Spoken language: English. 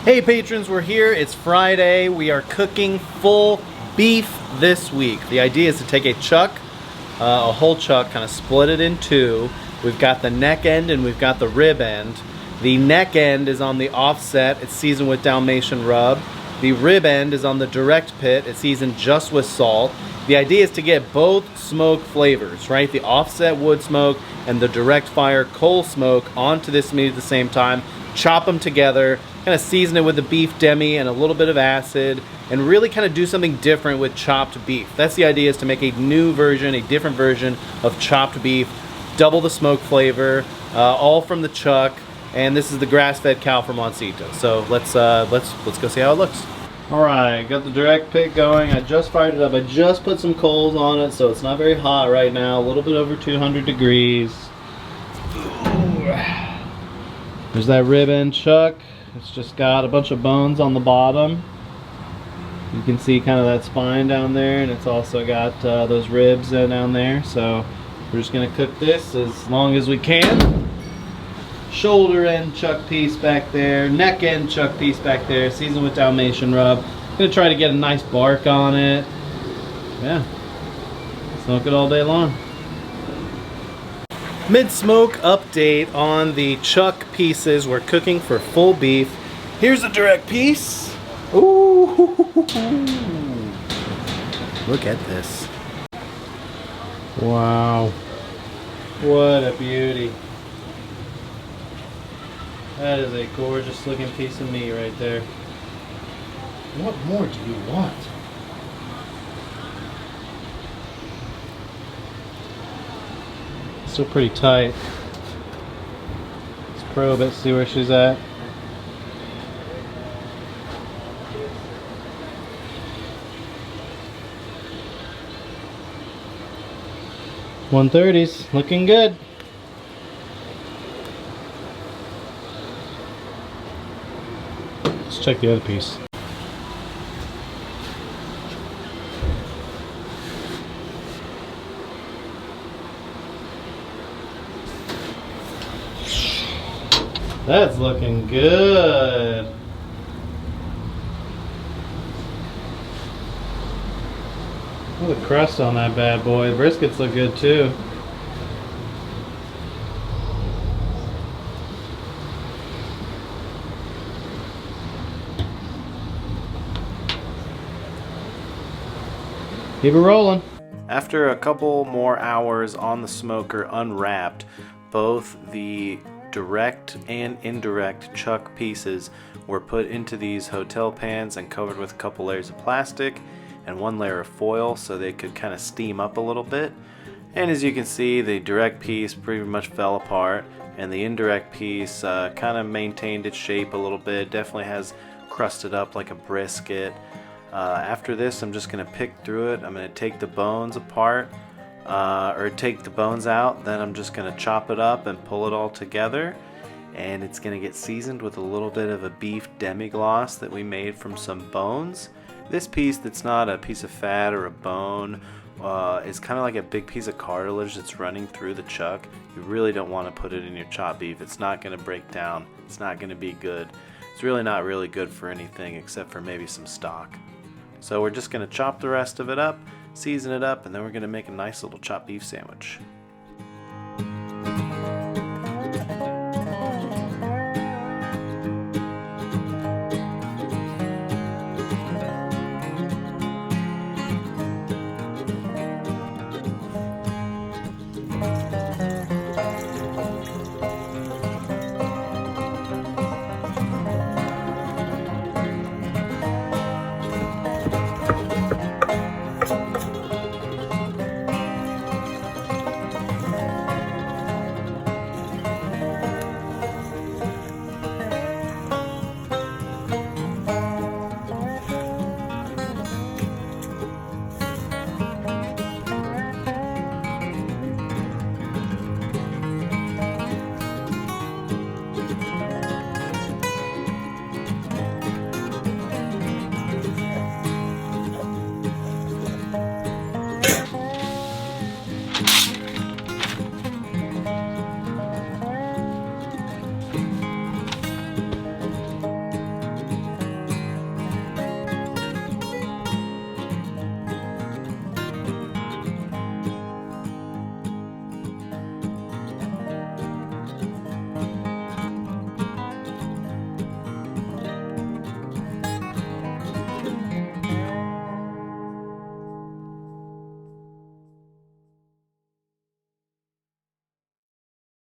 Hey patrons, we're here. It's Friday. We are cooking full beef this week. The idea is to take a chuck, a whole chuck, kind of split it in two. We've got the neck end and we've got the rib end. The neck end is on the offset. It's seasoned with Dalmatian rub. The rib end is on the direct pit. It's seasoned just with salt. The idea is to get both smoke flavors, right? The offset wood smoke and the direct fire coal smoke onto this meat at the same time. Chop them together, kind of season it with the beef demi and a little bit of acid, and really kind of do something different with chopped beef. That's the idea, is to make a new version, a different version of chopped beef, double the smoke flavor, all from the chuck. And this is the grass-fed cow from Moncito. So let's go see how it looks. All right, got the direct pit going. I just fired it up. I just put some coals on it, so it's not very hot right now. A little bit over 200 degrees. There's that rib end chuck. It's just got a bunch of bones on the bottom. You can see kind of that spine down there, and it's also got those ribs down there. So we're just gonna cook this as long as we can. Shoulder end chuck piece back there, neck end chuck piece back there, seasoned with Dalmatian rub. Gonna try to get a nice bark on it. Yeah, smoke it all day long. Mid-smoke update on the chuck pieces. We're cooking for full beef. Here's the direct piece. Ooh, look at this. Wow, what a beauty. That is a gorgeous looking piece of meat right there. What more do you want? Still pretty tight. Let's probe it, see where she's at. .130s, looking good. Let's check the other piece. That's looking good. Look at the crust on that bad boy. The briskets look good too. Keep it rolling. After a couple more hours on the smoker unwrapped, both the direct and indirect chuck pieces were put into these hotel pans and covered with a couple layers of plastic and one layer of foil so they could kind of steam up a little bit. And as you can see, the direct piece pretty much fell apart, and the indirect piece kind of maintained its shape a little bit. Definitely has crusted up like a brisket. After this, I'm just going to pick through it. I'm going to take the bones apart, or take the bones out, then I'm just going to chop it up and pull it all together, and it's going to get seasoned with a little bit of a beef demi-glace that we made from some bones. This piece that's not a piece of fat or a bone is kind of like a big piece of cartilage that's running through the chuck. You really don't want to put it in your chopped beef. It's not going to break down. It's not going to be good. It's really not really good for anything except for maybe some stock. So we're just going to chop the rest of it up, season it up, and then we're going to make a nice little chopped beef sandwich.